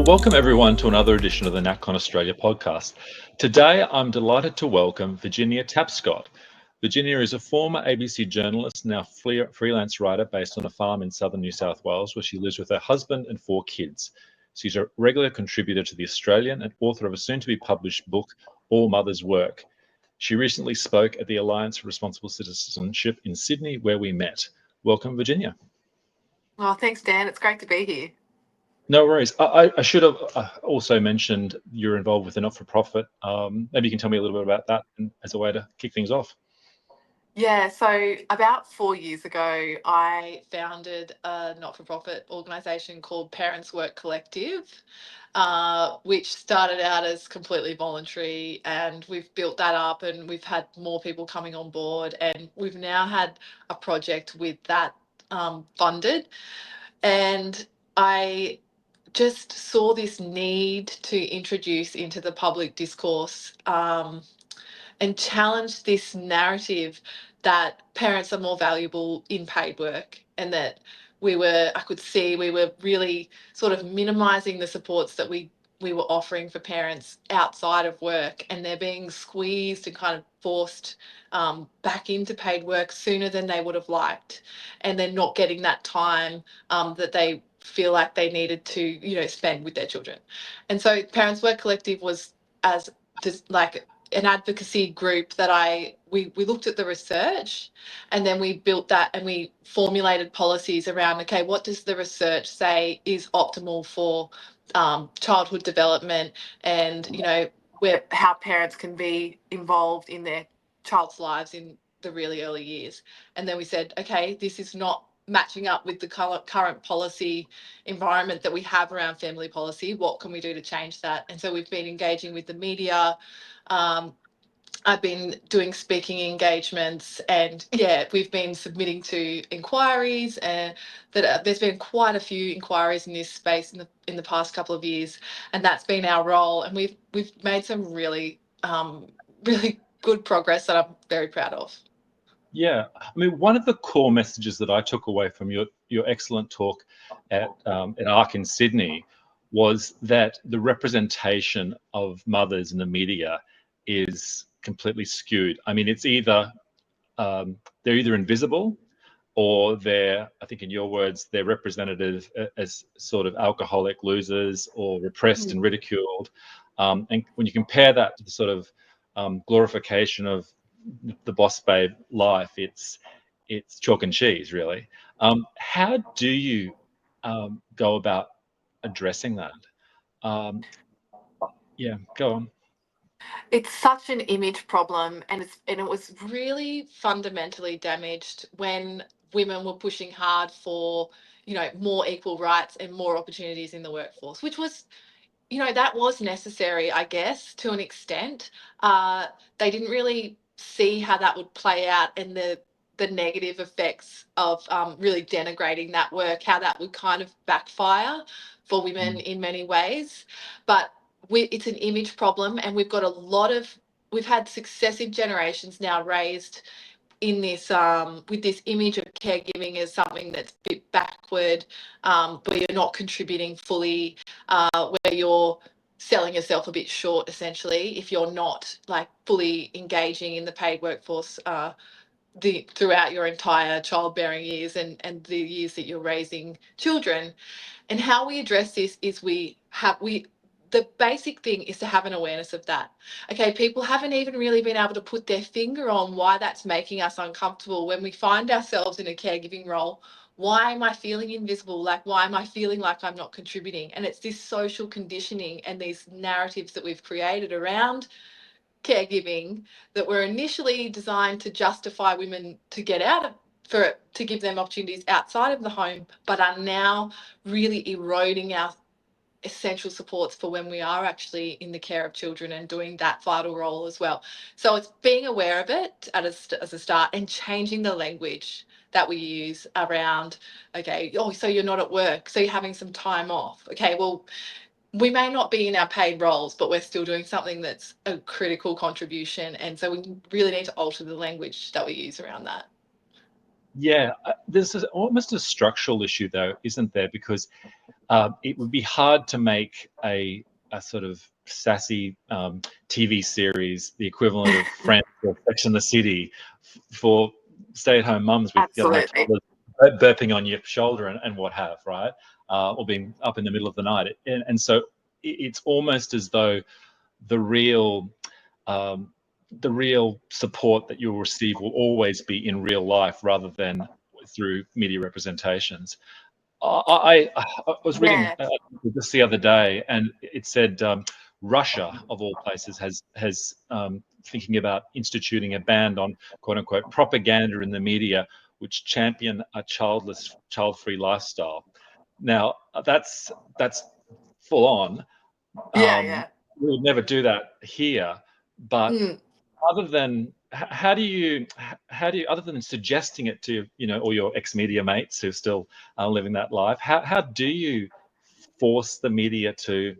Well, welcome everyone to another edition of the NatCon Australia podcast. Today, I'm delighted to welcome Virginia Tapscott. Virginia is a former ABC journalist, now freelance writer based on a farm in southern New South Wales, where she lives with her husband and 4 kids. She's a regular contributor to The Australian and author of a soon-to-be published book, All Mothers Work. She recently spoke at the Alliance for Responsible Citizenship in Sydney, where we met. Welcome, Virginia. Oh, thanks, Dan. It's great to be here. No worries. I should have also mentioned you're involved with a not-for-profit. Maybe you can tell me a little bit about that as a way to kick things off. Yeah, so about 4 years ago, I founded a not-for-profit organisation called Parents Work Collective, which started out as completely voluntary, and we've built that up and we've had more people coming on board, and we've now had a project with that funded. And I just saw this need to introduce into the public discourse and challenge this narrative that parents are more valuable in paid work, and that I could see we were really sort of minimizing the supports that we were offering for parents outside of work, and they're being squeezed and kind of forced back into paid work sooner than they would have liked, and they're not getting that time that they feel like they needed to spend with their children. And so Parents Work Collective was as just like an advocacy group that we looked at the research, and then we built that and we formulated policies around, okay, what does the research say is optimal for childhood development, and how parents can be involved in their child's lives in the really early years. And then we said, okay, this is not matching up with the current policy environment that we have around family policy. What can we do to change that? And so we've been engaging with the media. I've been doing speaking engagements, and we've been submitting to inquiries, and there's been quite a few inquiries in this space in the past couple of years, and that's been our role. And we've made some really really good progress that I'm very proud of. Yeah, I mean, one of the core messages that I took away from your excellent talk at ARC in Sydney was that the representation of mothers in the media is completely skewed. I mean, it's either they're either invisible, or they're, I think in your words, they're represented as sort of alcoholic losers or repressed and ridiculed. And when you compare that to the sort of glorification of the boss babe life, it's chalk and cheese, really. How do you go about addressing that? Yeah, go on. It's such an image problem, and it was really fundamentally damaged when women were pushing hard for more equal rights and more opportunities in the workforce, which was that was necessary, I guess, to an extent. They didn't really see how that would play out, and the negative effects of really denigrating that work, how that would kind of backfire for women in many ways. But it's an image problem, and we've had successive generations now raised in this with this image of caregiving as something that's a bit backward, where you're not contributing fully, where you're selling yourself a bit short, essentially, if you're not like fully engaging in the paid workforce throughout your entire childbearing years and the years that you're raising children. And how we address this is the basic thing is to have an awareness of that. Okay, people haven't even really been able to put their finger on why that's making us uncomfortable when we find ourselves in a caregiving role. Why am I feeling invisible? Like, why am I feeling like I'm not contributing? And it's this social conditioning and these narratives that we've created around caregiving that were initially designed to justify women to get out of to give them opportunities outside of the home, but are now really eroding our essential supports for when we are actually in the care of children and doing that vital role as well. So it's being aware of it as a start, and changing the language that we use around, okay, oh, so you're not at work, so you're having some time off. Okay, well, we may not be in our paid roles, but we're still doing something that's a critical contribution. And so we really need to alter the language that we use around that. Yeah, there's almost a structural issue, though, isn't there? Because it would be hard to make a sort of sassy TV series, the equivalent of Friends or Sex and the City, for stay-at-home mums with Absolutely. toddlers burping on your shoulder and what have, right? Or being up in the middle of the night. And so it's almost as though the real um, the real support that you'll receive will always be in real life rather than through media representations. I was reading Yeah. just the other day, and it said Russia, of all places, has thinking about instituting a ban on "quote unquote" propaganda in the media which champion a childless, child-free lifestyle. Now, that's full on. Yeah, Um, yeah. we would never do that here, but Mm. other than how do you other than suggesting it to all your ex-media mates who are still living that life, how do you force the media to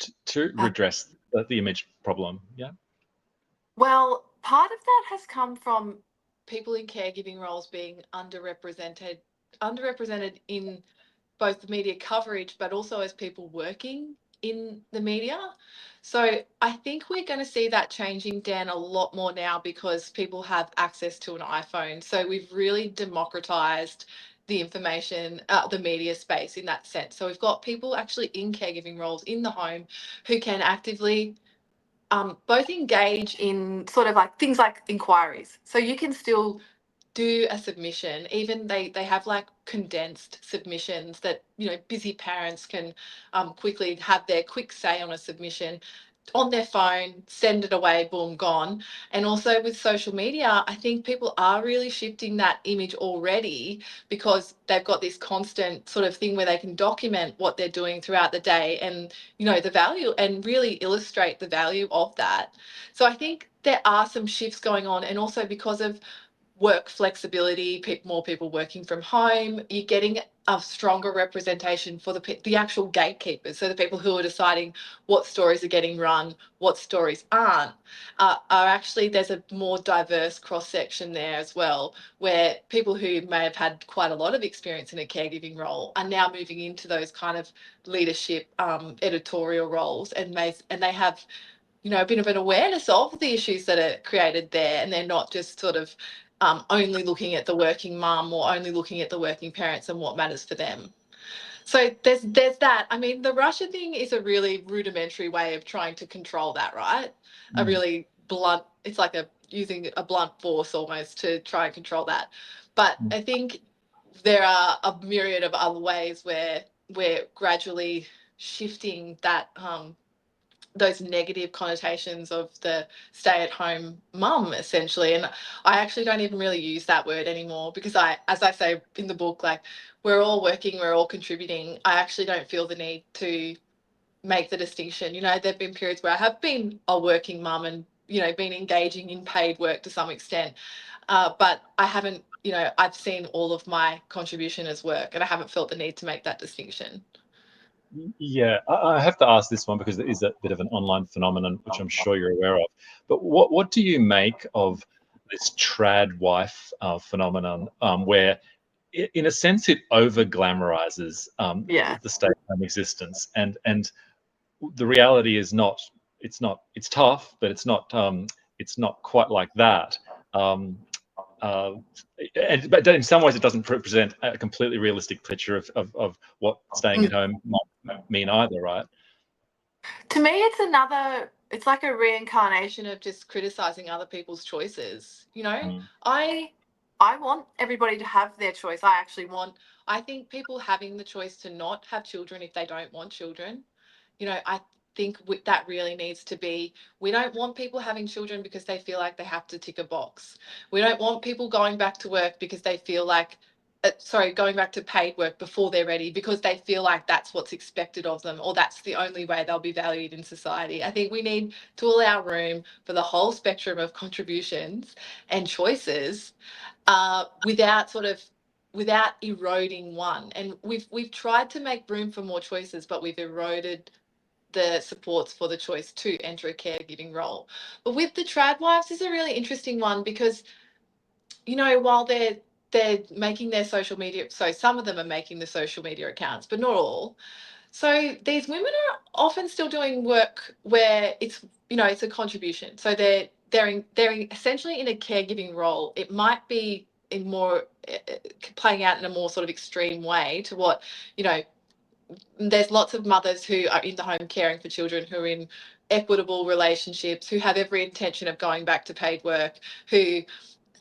Uh, redress the image problem? Yeah. Well, part of that has come from people in caregiving roles being underrepresented in both the media coverage, but also as people working in the media. So I think we're going to see that changing, Dan, a lot more now because people have access to an iPhone. So we've really democratized the information, the media space in that sense. So we've got people actually in caregiving roles in the home who can actively both engage in sort of like things like inquiries. So you can still do a submission. Even they have like condensed submissions that busy parents can quickly have their quick say on a submission on their phone, send it away, boom, gone. And also with social media, I think people are really shifting that image already because they've got this constant sort of thing where they can document what they're doing throughout the day and, the value and really illustrate the value of that. So I think there are some shifts going on. And also because of work flexibility, more people working from home, you're getting a stronger representation for the actual gatekeepers. So the people who are deciding what stories are getting run, what stories aren't, are actually, there's a more diverse cross section there as well, where people who may have had quite a lot of experience in a caregiving role are now moving into those kind of leadership editorial roles, and they have a bit of an awareness of the issues that are created there, and they're not just sort of only looking at the working mum or only looking at the working parents and what matters for them. So there's that. I mean, the Russia thing is a really rudimentary way of trying to control that, right? A Mm. really blunt. It's like using a blunt force almost to try and control that. But Mm. I think there are a myriad of other ways where we're gradually shifting that those negative connotations of the stay-at-home mum essentially. And I actually don't even really use that word anymore because as I say in the book, like, we're all working, we're all contributing. I actually don't feel the need to make the distinction. There've been periods where I have been a working mum and been engaging in paid work to some extent, but I haven't, I've seen all of my contribution as work, and I haven't felt the need to make that distinction. Yeah, I have to ask this one because it is a bit of an online phenomenon, which I'm sure you're aware of. But what do you make of this tradwife phenomenon, where in a sense it over glamorizes Yeah. the stay-at-home existence, and the reality is it's tough, but it's not quite like that. Um, uh, but in some ways, it doesn't represent a completely realistic picture of what staying at home might mean either, right? To me, it's like a reincarnation of just criticizing other people's choices. Mm. I want everybody to have their choice. I think people having the choice to not have children if they don't want children. I think that really needs to be, we don't want people having children because they feel like they have to tick a box. We don't want people going back to work because they feel like, going back to paid work before they're ready because they feel like that's what's expected of them or that's the only way they'll be valued in society. I think we need to allow room for the whole spectrum of contributions and choices, without eroding one. And we've tried to make room for more choices, but we've eroded the supports for the choice to enter a caregiving role. But with the trad wives is a really interesting one because while they're making their social media, so some of them are making the social media accounts, but not all. So these women are often still doing work where it's it's a contribution. So they're essentially in a caregiving role. It might be in more playing out in a more sort of extreme way to what there's lots of mothers who are in the home caring for children who are in equitable relationships, who have every intention of going back to paid work, who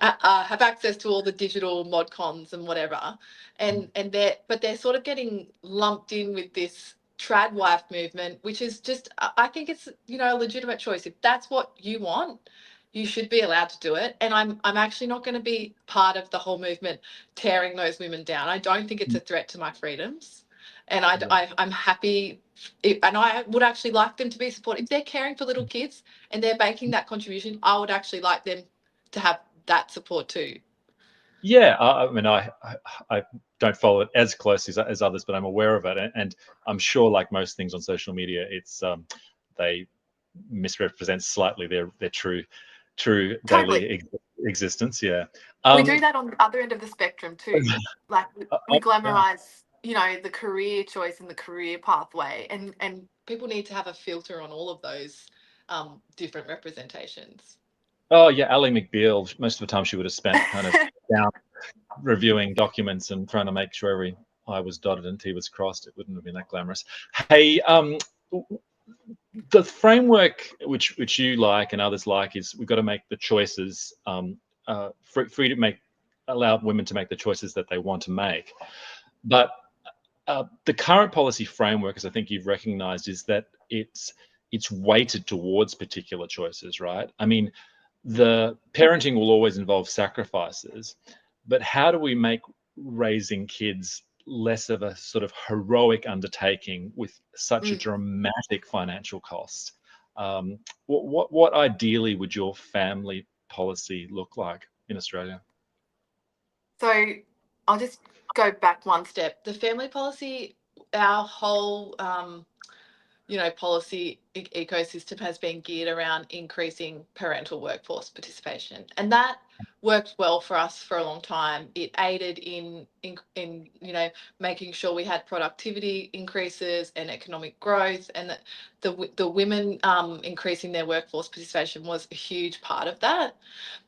have access to all the digital mod cons and whatever, and they're sort of getting lumped in with this tradwife movement, which is just, I think it's a legitimate choice. If that's what you want, you should be allowed to do it. And I'm actually not going to be part of the whole movement tearing those women down. I don't think it's a threat to my freedoms, and I'm happy. And I would actually like them to be supported. If they're caring for little kids and they're making that contribution, I would actually like them to have that support too. Yeah, I mean, I don't follow it as closely as others, but I'm aware of it, and I'm sure, like most things on social media, it's they misrepresent slightly their true Totally. daily existence. Yeah. We do that on the other end of the spectrum too. Like we glamorize, the career choice and the career pathway, and people need to have a filter on all of those different representations. Oh yeah, Ally McBeal. Most of the time, she would have spent kind of down reviewing documents and trying to make sure every I was dotted and T was crossed. It wouldn't have been that glamorous. Hey, the framework which you like and others like is we've got to make the choices free to allow women to make the choices that they want to make. But the current policy framework, as I think you've recognized, is that it's weighted towards particular choices, right? I mean, the parenting will always involve sacrifices, but how do we make raising kids less of a sort of heroic undertaking with such a dramatic financial cost? What ideally would your family policy look like in Australia? So I'll just go back one step. The family policy, our whole policy ecosystem has been geared around increasing parental workforce participation, and that worked well for us for a long time. It aided in making sure we had productivity increases and economic growth, and that the women increasing their workforce participation was a huge part of that.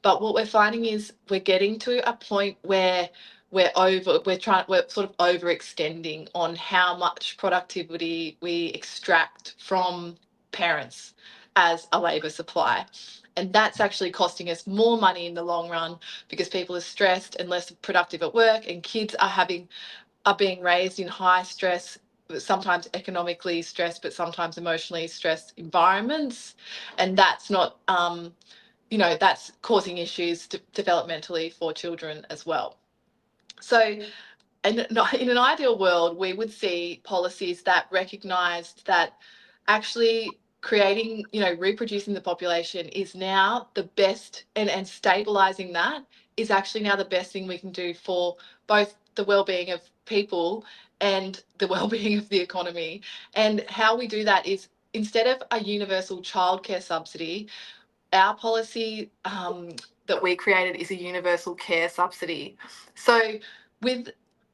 But what we're finding is we're getting to a point where we're sort of overextending on how much productivity we extract from parents as a labour supply. And that's actually costing us more money in the long run because people are stressed and less productive at work, and kids are being raised in high stress, sometimes economically stressed, but sometimes emotionally stressed environments. And that's not that's causing issues developmentally for children as well. So, in an ideal world, we would see policies that recognised that actually creating, reproducing the population is now the best, and stabilising that is actually now the best thing we can do for both the well-being of people and the well-being of the economy. And how we do that is, instead of a universal childcare subsidy, our policy that we created is a universal care subsidy. So, with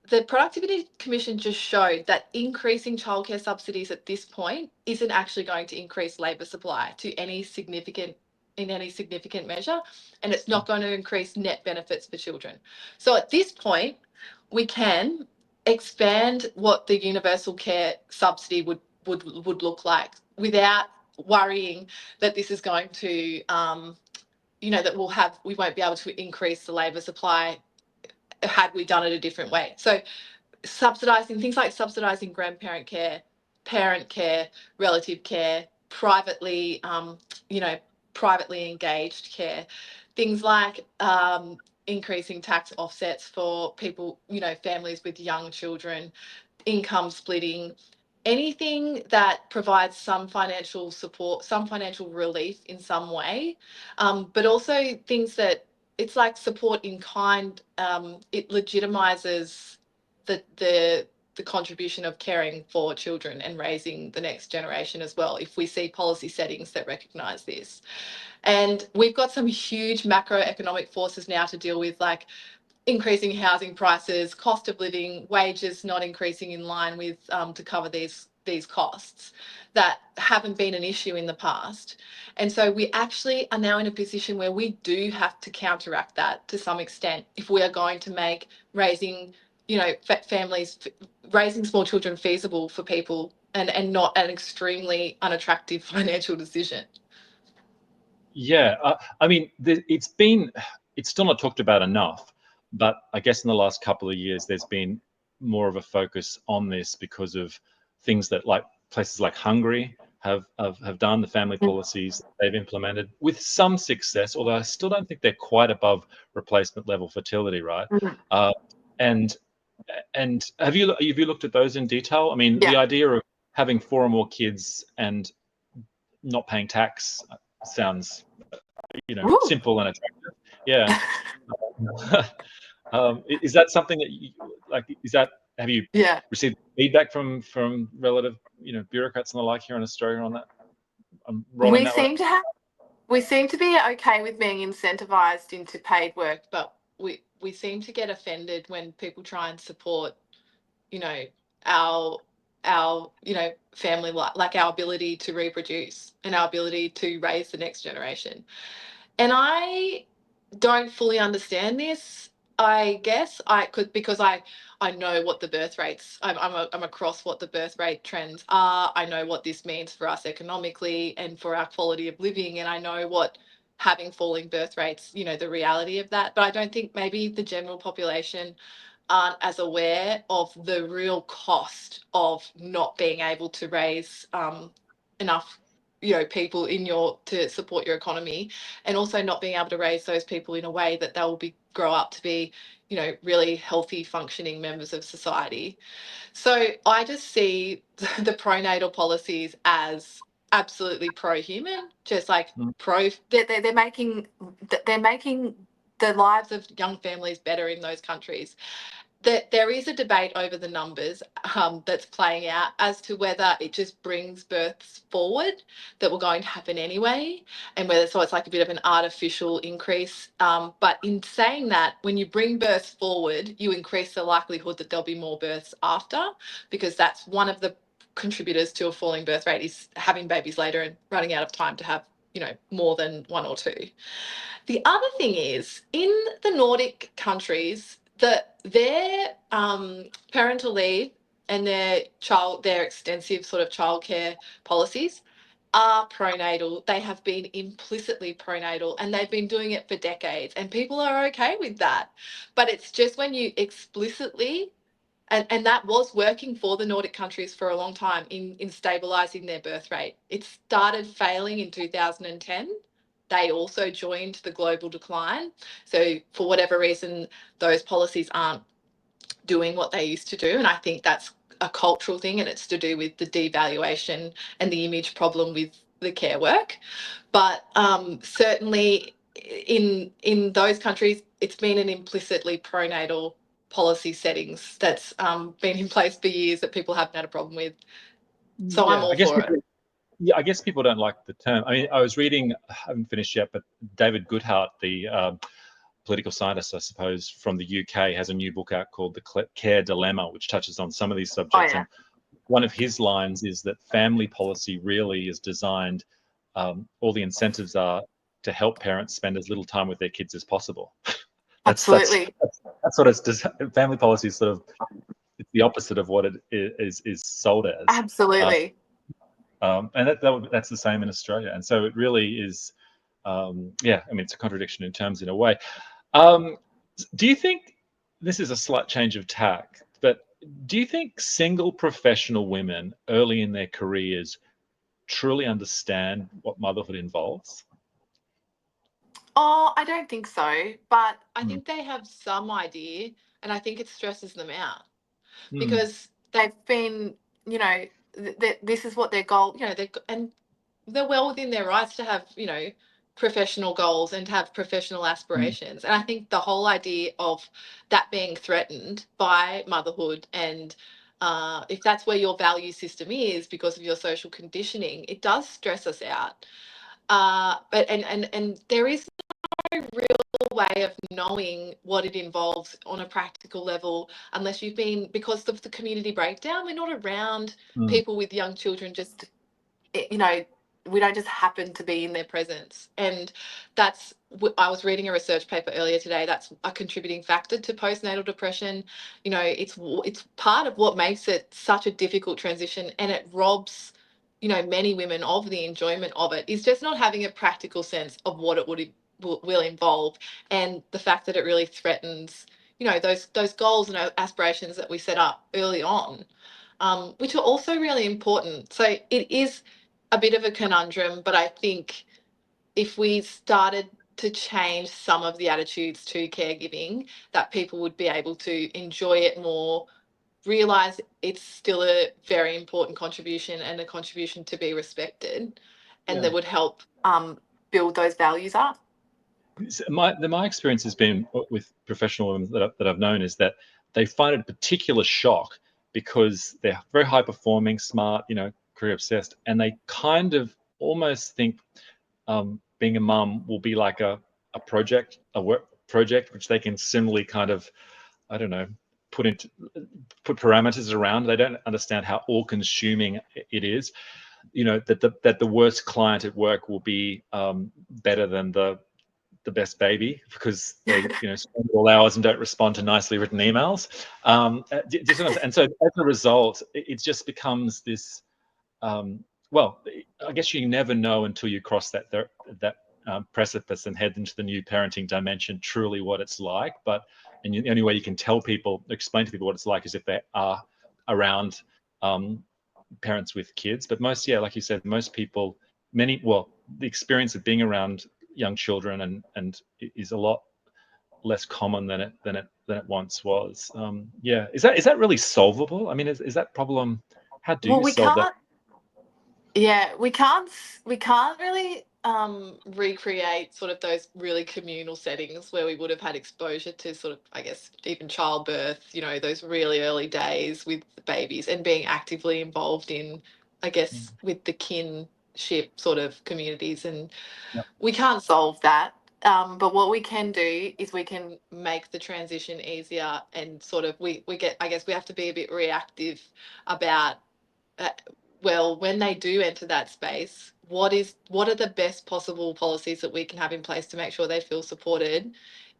the Productivity Commission just showed that increasing childcare subsidies at this point isn't actually going to increase labour supply in any significant measure, and it's not going to increase net benefits for children. So at this point, we can expand what the universal care subsidy would look like without worrying that this is going to that we won't be able to increase the labour supply had we done it a different way. So subsidising things like subsidising grandparent care, parent care, relative care, privately privately engaged care, things like increasing tax offsets for people, families with young children, income splitting, anything that provides some financial support, some financial relief in some way, but also things that it's like support in kind. It legitimizes the the contribution of caring for children and raising the next generation as well, if we see policy settings that recognise this. And we've got some huge macroeconomic forces now to deal with, like increasing housing prices, cost of living, wages not increasing in line with to cover these costs that haven't been an issue in the past. And so we actually are now in a position where we do have to counteract that to some extent if we are going to make raising, families, raising small children feasible for people and not an extremely unattractive financial decision. Yeah, I mean, it's still not talked about enough, but I guess in the last couple of years, there's been more of a focus on this because of things that like places like Hungary have done, the family policies they've implemented with some success, although I still don't think they're quite above replacement level fertility, right? And have you looked at those in detail? I mean, the idea of having 4 or more kids and not paying tax sounds, simple and attractive. Yeah. Is that something that you like? Have you received feedback from relative, bureaucrats and the like here in Australia on that? We seem to be okay with being incentivized into paid work, but we seem to get offended when people try and support, our family, like our ability to reproduce and our ability to raise the next generation. And I don't fully understand this. I guess I could, because I know what the birth rates. I'm across what the birth rate trends are. I know what this means for us economically and for our quality of living, and I know what having falling birth rates, the reality of that. But I don't think maybe the general population aren't as aware of the real cost of not being able to raise enough people to support your economy, and also not being able to raise those people in a way that they will grow up to be really healthy functioning members of society. So I just see the pronatal policies as absolutely pro-human, just like they're making the lives of young families better in those countries. There is a debate over the numbers that's playing out as to whether it just brings births forward that were going to happen anyway, and whether so it's like a bit of an artificial increase. But in saying that, when you bring births forward, you increase the likelihood that there'll be more births after, because that's one of the contributors to a falling birth rate is having babies later and running out of time to have more than 1 or 2. The other thing is, in the Nordic countries, their parental leave and their extensive sort of childcare policies are pronatal. They have been implicitly pronatal, and they've been doing it for decades, and people are okay with that. But it's just when you explicitly, and that was working for the Nordic countries for a long time in stabilising their birth rate. It started failing in 2010. They also joined the global decline. So for whatever reason, those policies aren't doing what they used to do. And I think that's a cultural thing, and it's to do with the devaluation and the image problem with the care work. But certainly in those countries, it's been an implicitly pronatal policy settings that's been in place for years that people haven't had a problem with. So I'm all for it. Yeah, I guess people don't like the term. I mean, I was reading, I haven't finished yet, but David Goodhart, the political scientist, I suppose, from the UK, has a new book out called The Care Dilemma, which touches on some of these subjects. And one of his lines is that family policy really is designed, all the incentives are to help parents spend as little time with their kids as possible. Absolutely. That's what it's family policy is sort of, it's the opposite of what it is sold as. Absolutely. And that's the same in Australia. And so it really is, I mean, it's a contradiction in a way. Do you think, this is a slight change of tack, but do you think single professional women early in their careers truly understand what motherhood involves? Oh, I don't think so, but I think they have some idea, and I think it stresses them out because they've been, this is what their goal, and they're well within their rights to have, professional goals and to have professional aspirations. And I think the whole idea of that being threatened by motherhood and if that's where your value system is because of your social conditioning, it does stress us out. But and there is no real way of knowing what it involves on a practical level unless you've been, because of the community breakdown, we're not around people with young children just, you know, we don't just happen to be in their presence. And that's, I was reading a research paper earlier today, that's a contributing factor to postnatal depression. You know, it's part of what makes it such a difficult transition, and it robs, you know, many women of the enjoyment of it, is just not having a practical sense of what it will involve, and the fact that it really threatens, you know, those goals and aspirations that we set up early on, which are also really important. So it is a bit of a conundrum, but I think if we started to change some of the attitudes to caregiving, that people would be able to enjoy it more, realize it's still a very important contribution and a contribution to be respected, and that would help build those values up. My experience has been with professional women that I've known is that they find it a particular shock because they're very high performing, smart, you know, career obsessed, and they kind of almost think being a mum will be like a project, a work project, which they can similarly kind of, I don't know, put parameters around. They don't understand how all-consuming it is. You know, that the worst client at work will be better than the best baby because they, you know, spend all hours and don't respond to nicely written emails. And so as a result, it just becomes this. Well, I guess you never know until you cross that precipice and head into the new parenting dimension truly what it's like. But the only way you can tell people, explain to people what it's like, is if they are around parents with kids. But most, like you said, most people, the experience of being around young children and is a lot less common than it once was. Is that really solvable? I mean, is that problem? How do you solve that? Yeah, we can't really recreate sort of those really communal settings where we would have had exposure to sort of, I guess, even childbirth, you know, those really early days with babies and being actively involved in, I guess, with the kinship sort of communities. And we can't solve that. But what we can do is we can make the transition easier, and sort of we get, I guess we have to be a bit reactive about, well, when they do enter that space, what are the best possible policies that we can have in place to make sure they feel supported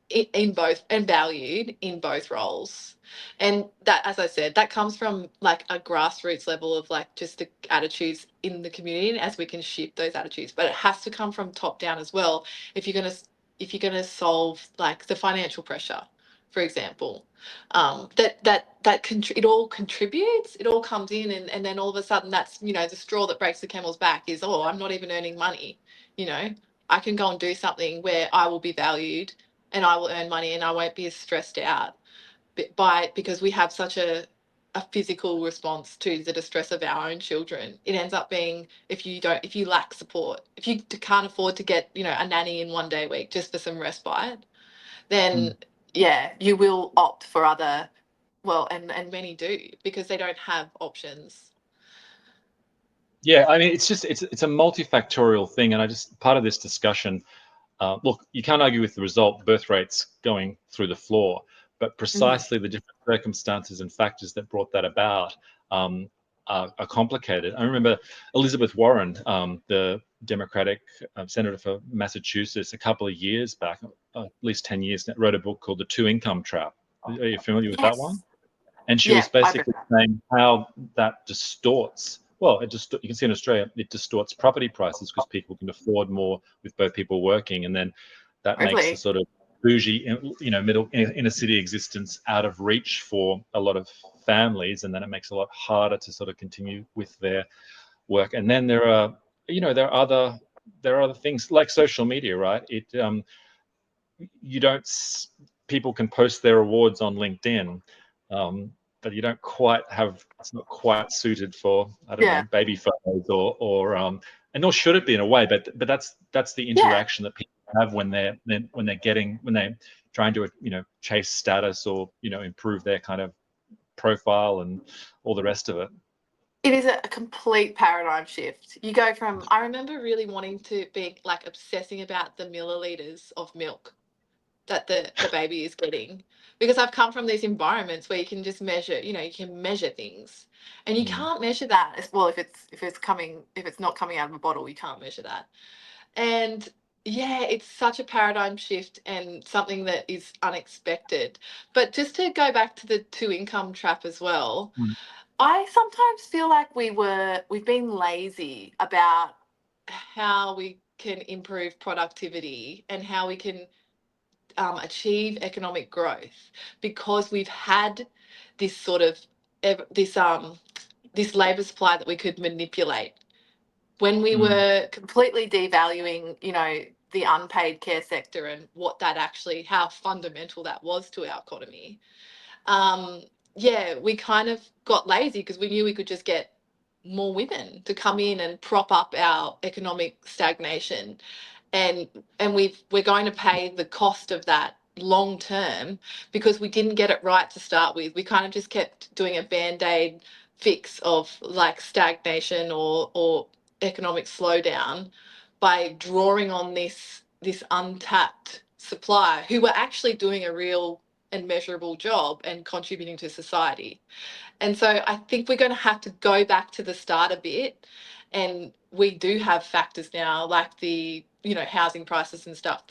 in both and valued in both roles. And that, as I said, that comes from like a grassroots level of like just the attitudes in the community, and as we can shift those attitudes, but it has to come from top down as well if you're going to solve like the financial pressure, for example. It all contributes, it all comes in, and then all of a sudden that's, you know, the straw that breaks the camel's back is, oh, I'm not even earning money, you know, I can go and do something where I will be valued and I will earn money and I won't be as stressed out because we have such a physical response to the distress of our own children. It ends up being, if you lack support, if you can't afford to get, you know, a nanny in 1 day a week just for some respite, then you will opt for other, and many do, because they don't have options. Yeah, I mean, it's a multifactorial thing, and part of this discussion. Look, you can't argue with the result, birth rates going through the floor, but precisely the different circumstances and factors that brought that about are complicated. I remember Elizabeth Warren, the Democratic senator for Massachusetts, a couple of years back, at least 10 years, wrote a book called The Two Income Trap. Are you familiar with that one? And she was basically saying how that distorts. Well, you can see in Australia, it distorts property prices because people can afford more with both people working, and then that makes the sort of bougie, you know, middle inner city existence out of reach for a lot of families, and then it makes it a lot harder to sort of continue with their work. And then there are other things like social media, right? People can post their awards on LinkedIn. But you don't quite have, it's not quite suited for, I don't know, baby photos or and nor should it be in a way, but that's the interaction that people have when they're trying to, you know, chase status or, you know, improve their kind of profile and all the rest of it. It is a complete paradigm shift. You go from, I remember really wanting to be like obsessing about the milliliters of milk that the baby is getting, because I've come from these environments where you can just measure, you can measure things, and you can't measure that as well if it's not coming out of a bottle. You can't measure that. And yeah, it's such a paradigm shift and something that is unexpected. But just to go back to the two income trap as well, I sometimes feel like we've been lazy about how we can improve productivity and how we can achieve economic growth, because we've had this sort of this labour supply that we could manipulate. When we were completely devaluing, the unpaid care sector and how fundamental that was to our economy, we kind of got lazy because we knew we could just get more women to come in and prop up our economic stagnation, and we're going to pay the cost of that long term because we didn't get it right to start with. We kind of just kept doing a band-aid fix of like stagnation or economic slowdown by drawing on this untapped supply who were actually doing a real and measurable job and contributing to society. And so I think we're going to have to go back to the start a bit. And we do have factors now like the housing prices and stuff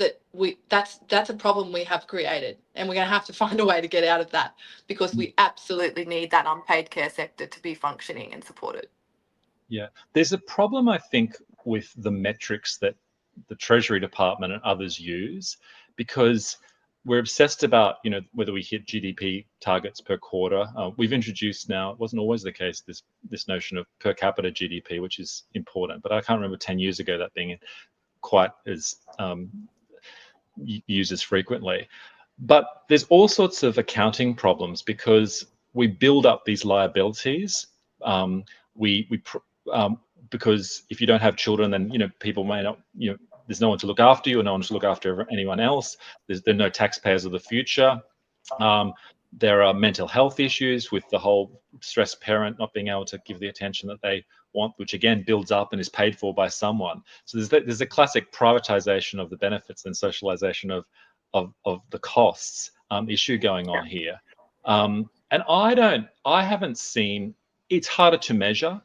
that's a problem we have created, and we're going to have to find a way to get out of that, because we absolutely need that unpaid care sector to be functioning and supported. Yeah, there's a problem, I think, with the metrics that the Treasury Department and others use, because we're obsessed about, whether we hit GDP targets per quarter. We've introduced now, it wasn't always the case, this notion of per capita GDP, which is important, but I can't remember 10 years ago that being quite as used as frequently. But there's all sorts of accounting problems because we build up these liabilities. Because if you don't have children, then people may not, there's no one to look after you, or no one to look after anyone else. There are no taxpayers of the future. There are mental health issues with the whole stressed parent not being able to give the attention that they want, which again builds up and is paid for by someone. So there's a classic privatization of the benefits and socialization of the costs issue going on here. And I haven't seen, it's harder to measure.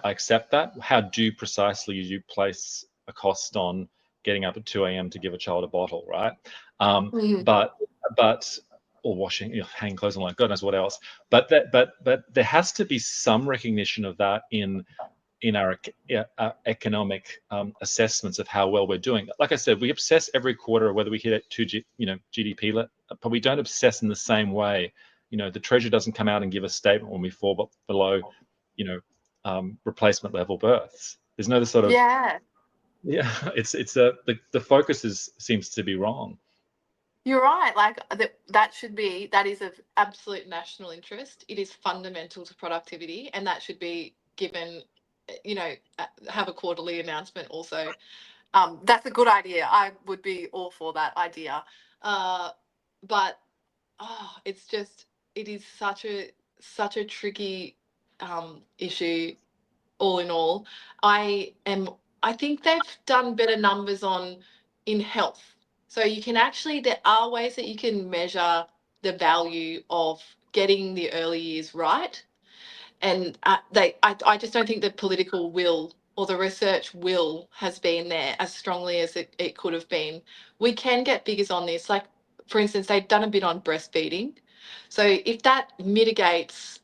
I accept that. How precisely you place a cost on getting up at 2 a.m. to give a child a bottle, right? But or washing, hanging clothes on, like God knows what else. But there has to be some recognition of that in our economic assessments of how well we're doing. Like I said, we obsess every quarter whether we hit at GDP, but we don't obsess in the same way. The Treasury doesn't come out and give a statement when we fall below, replacement level births. There's no sort of it's the focus seems to be wrong. You're right. Like that is of absolute national interest. It is fundamental to productivity, and that should be given, have a quarterly announcement also. That's a good idea. I would be all for that idea. But it is such a tricky issue. All in all, I think they've done better numbers in health. So there are ways that you can measure the value of getting the early years right. And I just don't think the political will or the research will has been there as strongly as it could have been. We can get figures on this. Like, for instance, they've done a bit on breastfeeding. So if that mitigates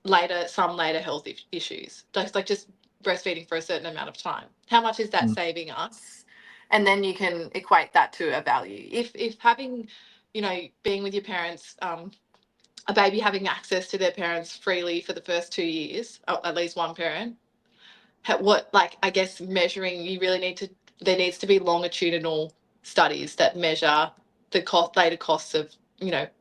some later health issues, like just breastfeeding for a certain amount of time, how much is that saving us? And then you can equate that to a value. If having, being with your parents, a baby having access to their parents freely for the first 2 years, or at least one parent, I guess measuring, there needs to be longitudinal studies that measure the later costs of,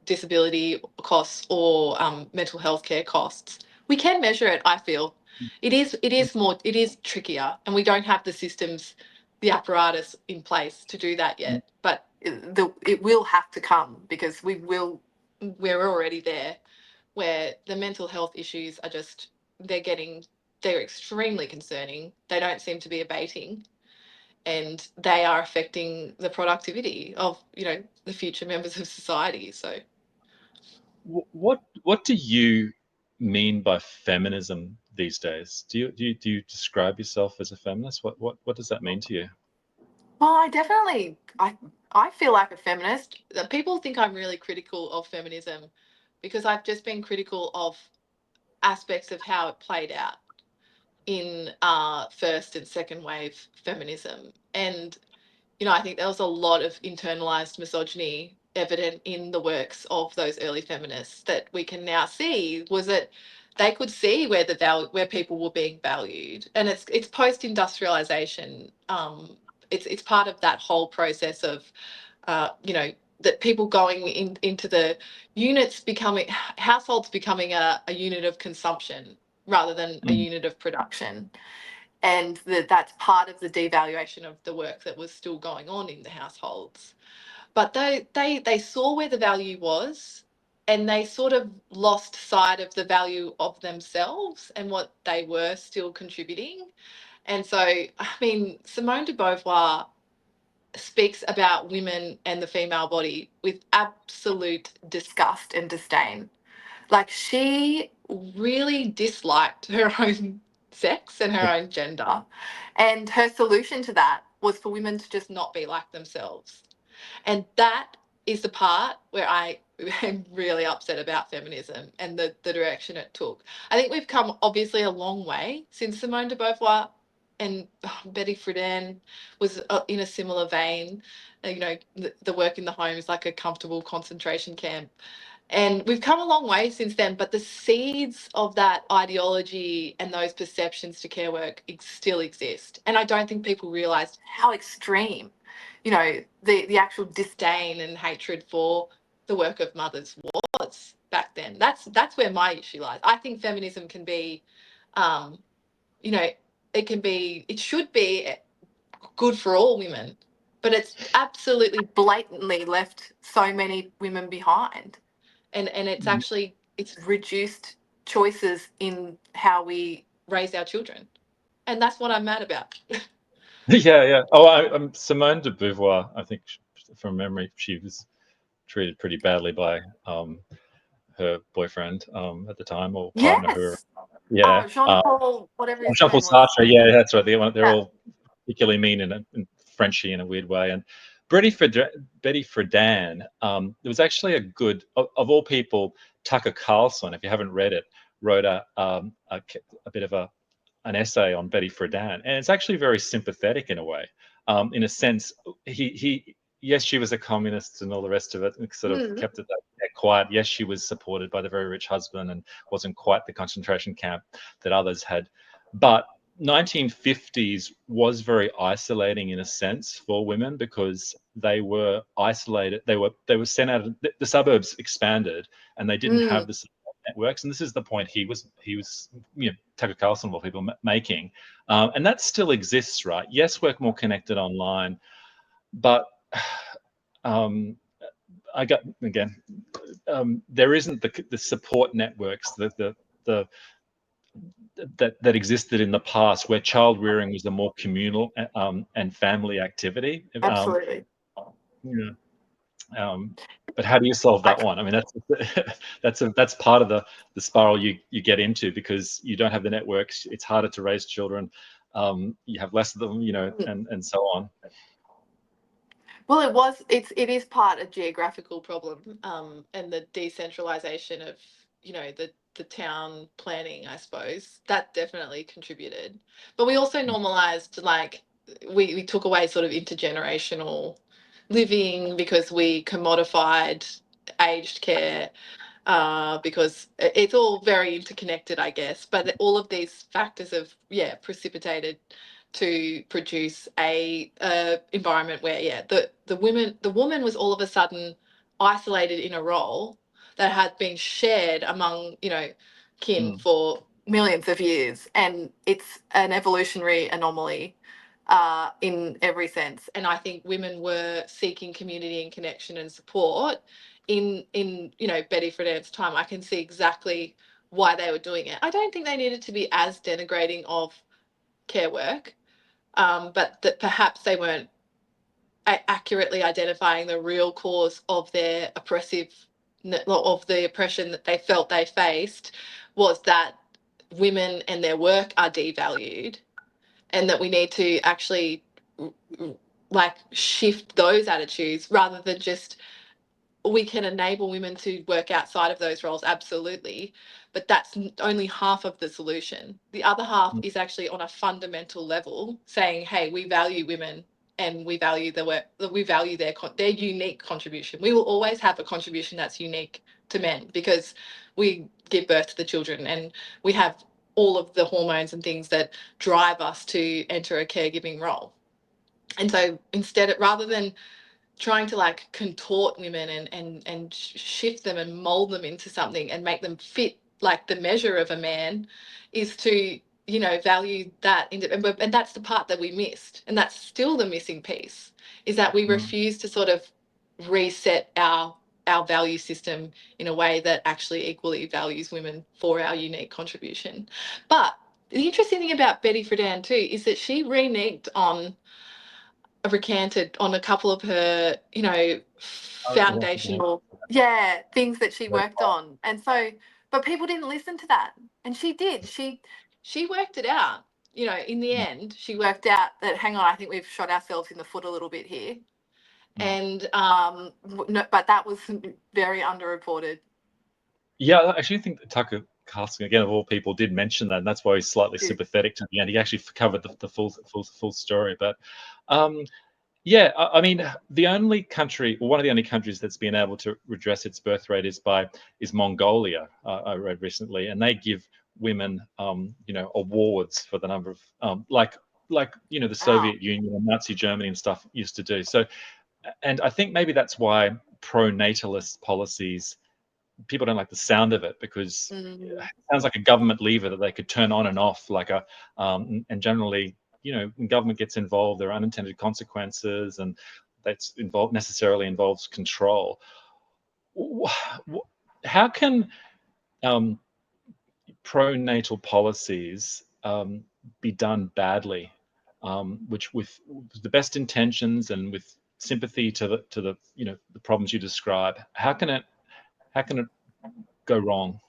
disability costs or mental health care costs. We can measure it, I feel. It is trickier, and we don't have the systems, the apparatus in place to do that yet. But it will have to come, because we're already there. where the mental health issues are just, they're extremely concerning. They don't seem to be abating, and they are affecting the productivity of, the future members of society. So What do you mean by feminism these days? Do you describe yourself as a feminist? What does that mean to you? well, I feel like a feminist. People think I'm really critical of feminism because I've just been critical of aspects of how it played out in first and second wave feminism. And, I think there was a lot of internalized misogyny evident in the works of those early feminists that we can now see was that they could see where people were being valued. And it's post-industrialization. It's part of that whole process of, that people going into the households becoming a unit of consumption rather than a Mm, unit of production. And that's part of the devaluation of the work that was still going on in the households. But they saw where the value was, and they sort of lost sight of the value of themselves and what they were still contributing. And so, I mean, Simone de Beauvoir speaks about women and the female body with absolute disgust and disdain. Like, she really disliked her own sex and her own gender. And her solution to that was for women to just not be like themselves. And that is the part where I am really upset about feminism and the direction it took. I think we've come obviously a long way since Simone de Beauvoir, and Betty Friedan was in a similar vein. The work in the home is like a comfortable concentration camp. And we've come a long way since then, but the seeds of that ideology and those perceptions to care work still exist. And I don't think people realise how extreme, the actual disdain and hatred for the work of mothers was back then. That's where my issue lies. I think feminism can be, um, it should be good for all women, but it's absolutely blatantly left so many women behind. And it's mm. actually, it's reduced choices in how we raise our children. And that's what I'm mad about. Yeah. Oh, I'm Simone de Beauvoir. I think from memory, she was treated pretty badly by her boyfriend at the time, or partner. Her, Yes. yeah. Jean Paul, whatever his Jean-Paul name was. Sartre. Yeah, that's right. They're Yeah. all particularly mean and Frenchy in a weird way. And Betty Friedan, there was actually a good, of all people, Tucker Carlson, if you haven't read it, wrote a bit of an essay on Betty Friedan, and it's actually very sympathetic in a way. In a sense, he yes, she was a communist and all the rest of it, and sort of Mm. kept it quiet. Yes, she was supported by the very rich husband and wasn't quite the concentration camp that others had, but 1950s was very isolating in a sense for women because they were isolated. They were sent out. The suburbs expanded, and they didn't have Mm. the support networks. And this is the point he was Tucker Carlson, what people making, and that still exists, right? Yes, we're more connected online, but um, I got again. There isn't the support networks the that existed in the past, where child rearing was a more communal and family activity. Absolutely. Yeah. Um, but how do you solve that I, one? I mean, that's part of the spiral you get into because you don't have the networks. It's harder to raise children. You have less of them, and so on. well, it is part of geographical problem, and the decentralization of, the town planning, I suppose. That definitely contributed. But we also normalized, like, we took away sort of intergenerational living because we commodified aged care, because it's all very interconnected, I guess. But all of these factors have, precipitated to produce a environment where, the woman was all of a sudden isolated in a role that had been shared among, kin Mm. for millions of years, and it's an evolutionary anomaly. In every sense. And I think women were seeking community and connection and support in Betty Friedan's time, I can see exactly why they were doing it. I don't think they needed to be as denigrating of care work, but that perhaps they weren't accurately identifying the real cause of their oppression that they felt they faced, was that women and their work are devalued, and that we need to actually like shift those attitudes rather than just, we can enable women to work outside of those roles, absolutely, but that's only half of the solution. The other half is actually on a fundamental level saying, hey, we value women and we value the work, we value their unique contribution. We will always have a contribution that's unique to men because we give birth to the children and we have all of the hormones and things that drive us to enter a caregiving role. And so instead, rather than trying to like contort women and shift them and mold them into something and make them fit like the measure of a man, is to value that. And that's the part that we missed, and that's still the missing piece, is that we refuse to sort of reset our value system in a way that actually equally values women for our unique contribution. But the interesting thing about Betty Friedan too is that she reneged on, recanted on a couple of her, foundational, things that she worked on. And so, but people didn't listen to that. And she did. She worked it out. In the end, she worked out that, hang on, I think we've shot ourselves in the foot a little bit here. And no, but that was very underreported. Yeah, I actually think that Tucker Carlson, again of all people, did mention that, and that's why he's slightly sympathetic to the end. He actually covered the full story. But yeah, I mean, the only country, or one of the only countries that's been able to redress its birth rate is Mongolia. I read recently, and they give women, awards for the number of like the Soviet Union and Nazi Germany and stuff used to do. So, and I think maybe that's why pro-natalist policies, people don't like the sound of it, because it sounds like a government lever that they could turn on and off, like and generally, when government gets involved, there are unintended consequences, and that's necessarily involves control. How can pro-natal policies be done badly, which with the best intentions and with sympathy to the the problems you describe? How can it go wrong?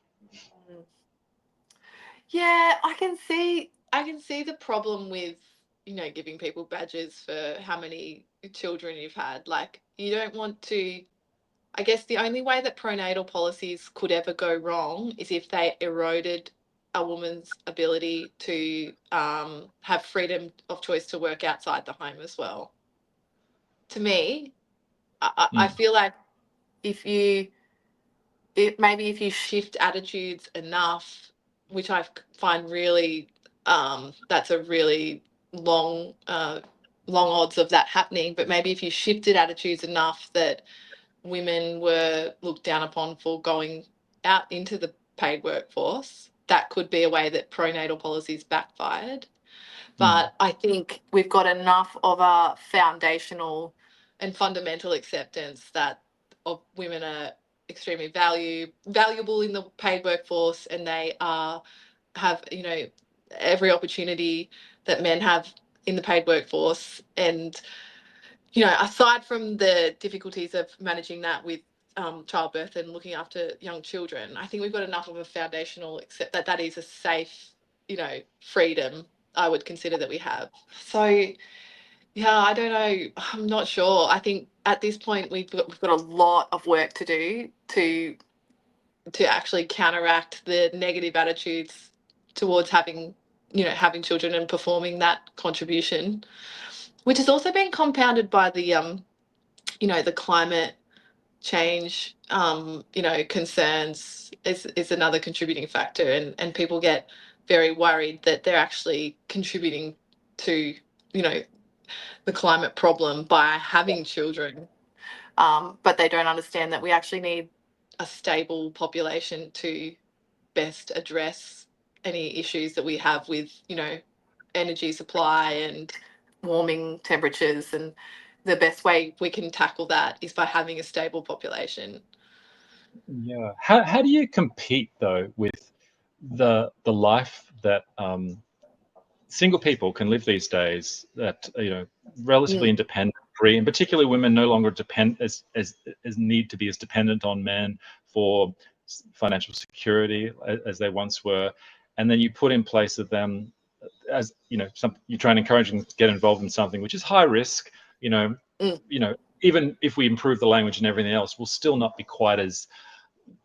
Yeah, I can see the problem with, giving people badges for how many children you've had. Like, you don't want to, I guess the only way that pronatal policies could ever go wrong is if they eroded a woman's ability to have freedom of choice to work outside the home as well. To me, I feel like maybe if you shift attitudes enough, which I find really, that's a really long odds of that happening. But maybe if you shifted attitudes enough that women were looked down upon for going out into the paid workforce, that could be a way that pronatal policies backfired. But I think we've got enough of a foundational and fundamental acceptance that of women are extremely valuable in the paid workforce, and they have every opportunity that men have in the paid workforce. And aside from the difficulties of managing that with childbirth and looking after young children, I think we've got enough of a foundational accept that is a safe, freedom, I would consider, that we have. So, yeah, I don't know. I'm not sure. I think at this point we've got a lot of work to do to actually counteract the negative attitudes towards having children and performing that contribution, which has also been compounded by the the climate change, concerns is another contributing factor, and people get very worried that they're actually contributing to, the climate problem by having children. But they don't understand that we actually need a stable population to best address any issues that we have with, energy supply and warming temperatures. And the best way we can tackle that is by having a stable population. Yeah. How do you compete though with the life that single people can live these days, that relatively independent, free, and particularly women no longer depend as need to be as dependent on men for financial security as they once were, and then you put in place of them, as you try and encourage them to get involved in something which is high risk. you know Mm. Even if we improve the language and everything else, will still not be quite as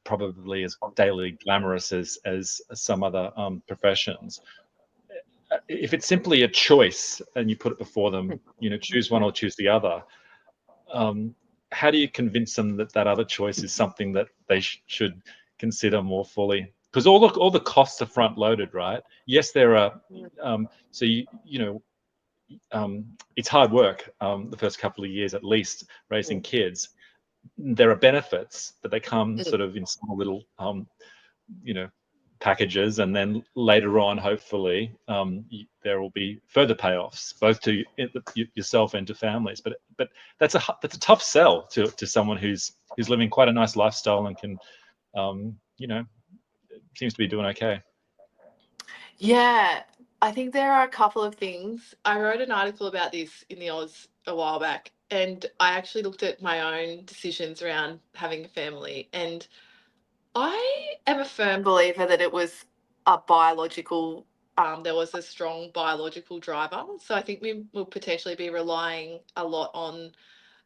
probably as daily glamorous as some other professions. If it's simply a choice and you put it before them, choose one or choose the other, how do you convince them that that other choice is something that they should consider more fully? Because all the costs are front loaded, right? Yes, there are. So it's hard work, the first couple of years at least, raising kids. There are benefits, but they come sort of in small little packages, and then later on, hopefully, there will be further payoffs, both to yourself and to families. But that's a tough sell to someone who's living quite a nice lifestyle and can, seems to be doing okay. Yeah, I think there are a couple of things. I wrote an article about this in the Oz a while back, and I actually looked at my own decisions around having a family. And I am a firm believer that it was a biological, there was a strong biological driver. So I think we will potentially be relying a lot on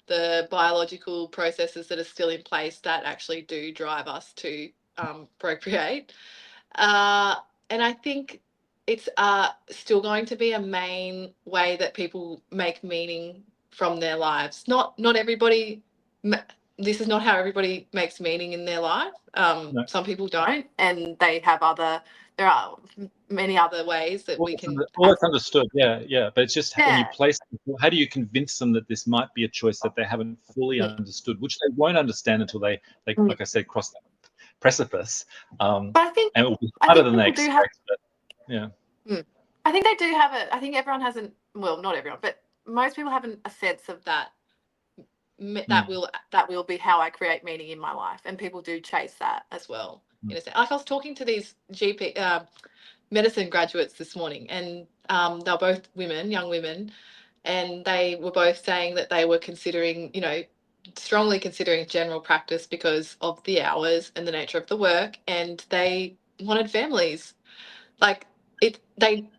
the biological processes that are still in place that actually do drive us to procreate. Uh, and I think it's still going to be a main way that people make meaning from their lives. Not everybody. This is not how everybody makes meaning in their life. No. Some people don't, and they have other. There are many other ways that we can. All that's understood, yeah. But it's just when you Yeah. place people, how do you convince them that this might be a choice that they haven't fully understood, which they won't understand until they like I said, cross that precipice. But And it will be I harder think than they people do have. expect. But yeah. I think they do have it. I think everyone hasn't. Well, not everyone, but most people have a sense of that. That will be how I create meaning in my life, and people do chase that as well. In a sense, like I was talking to these GP medicine graduates this morning, and they were both women, young women, and they were both saying that they were considering, strongly considering general practice because of the hours and the nature of the work, and they wanted families. Like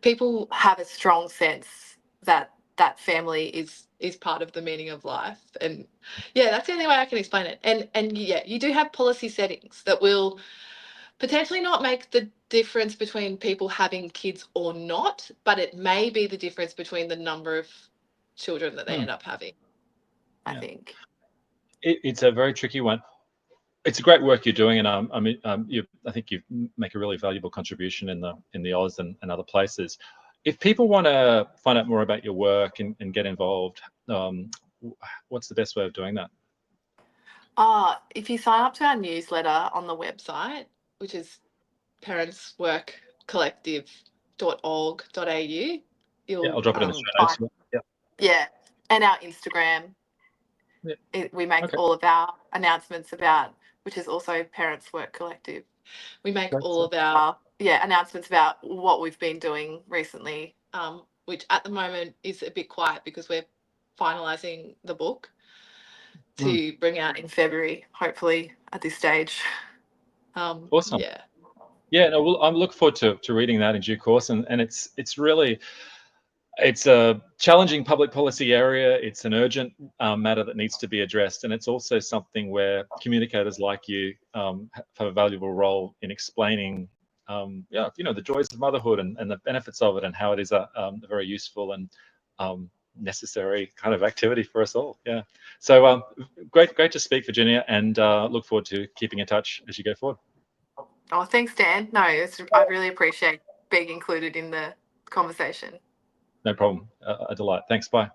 people have a strong sense that family is part of the meaning of life. And yeah, that's the only way I can explain it. And yeah, you do have policy settings that will potentially not make the difference between people having kids or not, but it may be the difference between the number of children that they end up having, I think. It's a very tricky one. It's a great work you're doing, and I think you make a really valuable contribution in the Oz and other places. If people want to find out more about your work and get involved, what's the best way of doing that? If you sign up to our newsletter on the website, which is parentsworkcollective.org.au, I'll you'll drop it in the show notes. find, Yeah. yeah, and our Instagram. We make all of our announcements about, which is also Parents Work Collective. We make all of our announcements about what we've been doing recently, which at the moment is a bit quiet because we're finalising the book to bring out in February, hopefully at this stage. Awesome. Yeah, no, I look forward to reading that in due course, and it's really it's a challenging public policy area. It's an urgent matter that needs to be addressed, and it's also something where communicators like you have a valuable role in explaining, the joys of motherhood and the benefits of it, and how it is a very useful and necessary kind of activity for us all. Yeah. So great to speak, Virginia, and look forward to keeping in touch as you go forward. Oh, thanks, Dan. No, I really appreciate being included in the conversation. No problem. A delight. Thanks. Bye.